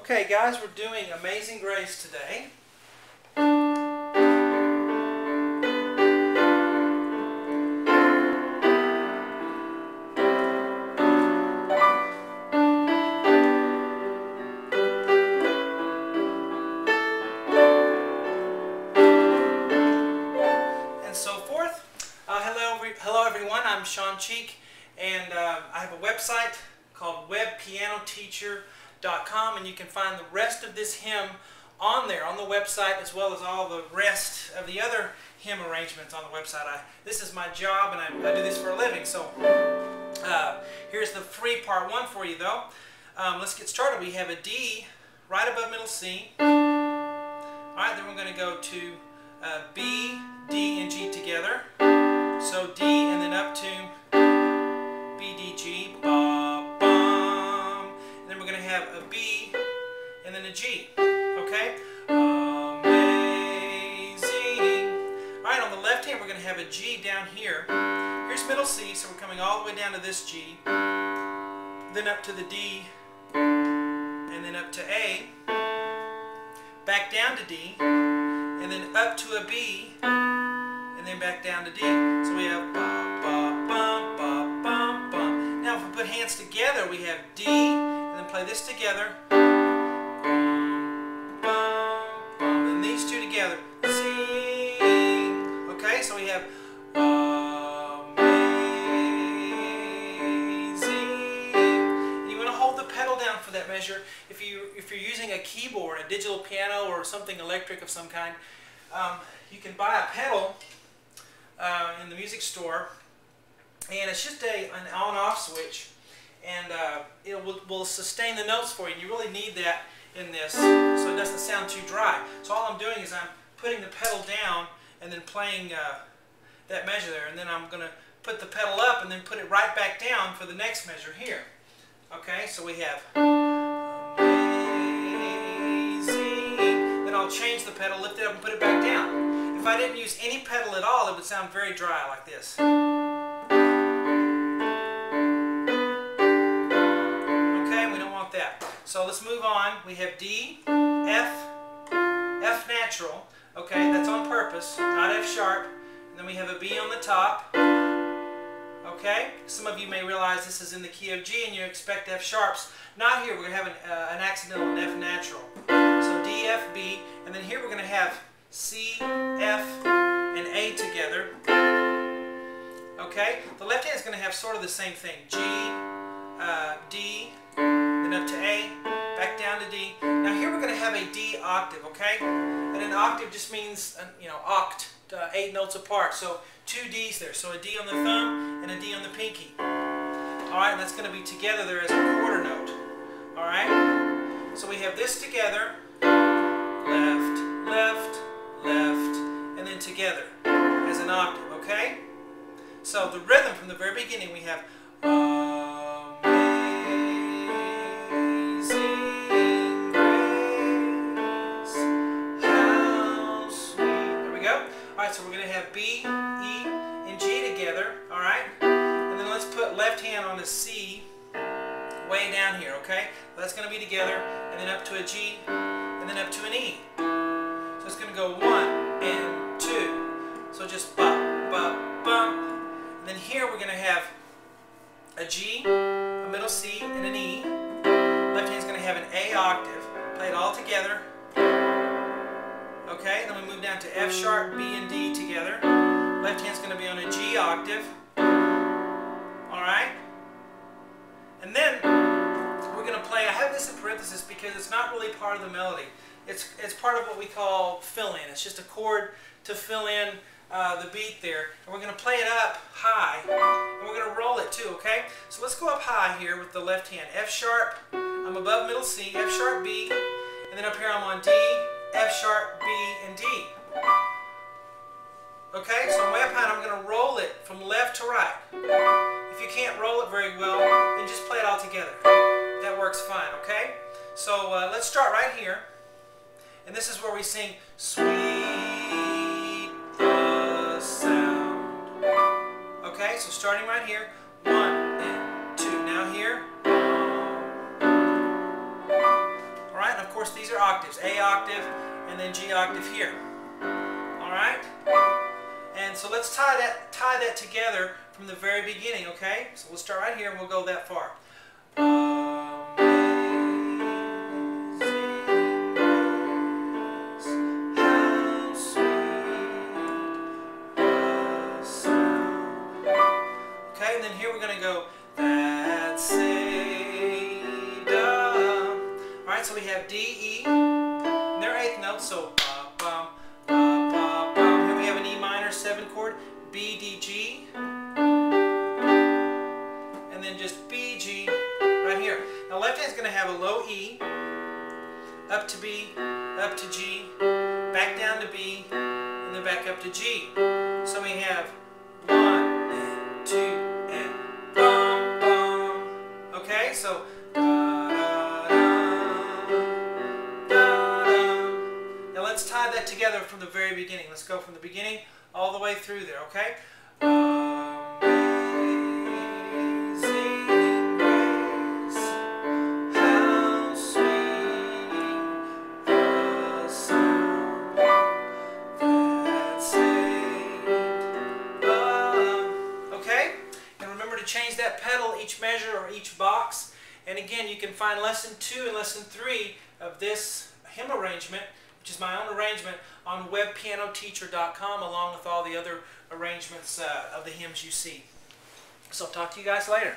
Okay guys, we're doing Amazing Grace today. And so forth. Hello everyone, I'm Sean Cheek, and I have a website called webpianoteacher.com, and you can find the rest of this hymn on there, on the website, as well as all the rest of the other hymn arrangements on the website. This is my job, and I do this for a living. So here's the free part one for you, though. Let's get started. We have a D right above middle C. Alright, then we're going to go to B, D, and G together. So D, and then up to B, D, G, ba, bum. And then we're going to have a B, and then a G. Okay? Amazing. Alright, on the left hand we're going to have a G down here. Here's middle C, so we're coming all the way down to this G. Then up to the D, and then up to A. Back down to D, and then up to a B, and then back down to D. So we have ba, ba, bum, ba, bum, bum. Now if we put hands together, we have D, and then play this together. Bum, bum, and these two together. Sing. Okay, so we have amazing. And you want to hold the pedal down for that measure. If you're using a keyboard, a digital piano, or something electric of some kind, you can buy a pedal in the music store, and it's just an on-off switch, and it will sustain the notes for you. And you really need that in this, so it doesn't sound too dry. So all I'm doing is I'm putting the pedal down and then playing that measure there, and then I'm going to put the pedal up and then put it right back down for the next measure here. Okay, so we have amazing. Then I'll change the pedal, lift it up, and put it back down. If I didn't use any pedal at all, it would sound very dry like this. Okay, we don't want that. So let's move on. We have D, F, F natural. Okay, that's on purpose, not F sharp. And then we have a B on the top. Okay, some of you may realize this is in the key of G and you expect F sharps. Not here. We're going to have an accidental and F natural. So D, F, B, and then here we're going to have C, F, and A together. Okay, the left hand is going to have sort of the same thing. G, D, then up to A, back down to D. Now here we're going to have a D octave, okay? And an octave just means, oct, 8 notes apart. So 2 Ds there. So a D on the thumb and a D on the pinky. Alright, and that's going to be together there as a quarter note. Alright? So we have this together, left, left, left, and then together as an octave, okay? So the rhythm from the very beginning, we have amazing grace, how sweet. There we go. Alright, so we're going to have B, E, and G together, alright? And then let's put left hand on the C way down here, okay? That's going to be together, and then up to a G, and then up to an E. So it's going to go 1 and 2. So just ba, ba, bum. And then here we're going to have a G, a middle C, and an E. Left hand's going to have an A octave. Play it all together. Okay, then we move down to F sharp, B, and D together. Left hand's going to be on a G octave. Alright? And then we're going to play, I have this in parentheses because it's not really part of the melody. It's part of what we call fill-in. It's just a chord to fill in the beat there. And we're going to play it up high, and we're going to roll it too, okay? So let's go up high here with the left hand. F sharp, I'm above middle C, F sharp, B, and then up here I'm on D, F sharp, B, and D. Okay, so I'm way up high, and I'm going to roll it from left to right. If you can't roll it very well, then just play it all together. That works fine, okay? So let's start right here. And this is where we sing, sweet the sound. Okay, so starting right here, 1 and 2. Now here. Alright, octaves, A octave and then G octave here. Alright? And so let's tie that together from the very beginning, okay? So we'll start right here and we'll go that far. Okay, and then here we're going to go that, say, da. Alright, so we have D, E, and they're eighth notes, so ba, bum, ba, ba, bum. Here we have an E minor 7 chord, B, D, G, and then just B, G right here. Now left hand's going to have a low E, up to B, up to G, back down to B, and then back up to G. So we have 1 and 2 and bum, bum. Okay, so da, da, da, da. Now let's tie that together from the very beginning. Let's go from the beginning all the way through there, okay? Amazing grace, how sweet the sound that saved a. Okay? And remember to change that pedal each measure or each box. And again, you can find lesson 2 and lesson 3 of this hymn arrangement, which is my own arrangement, on webpianoteacher.com, along with all the other arrangements of the hymns you see. So I'll talk to you guys later.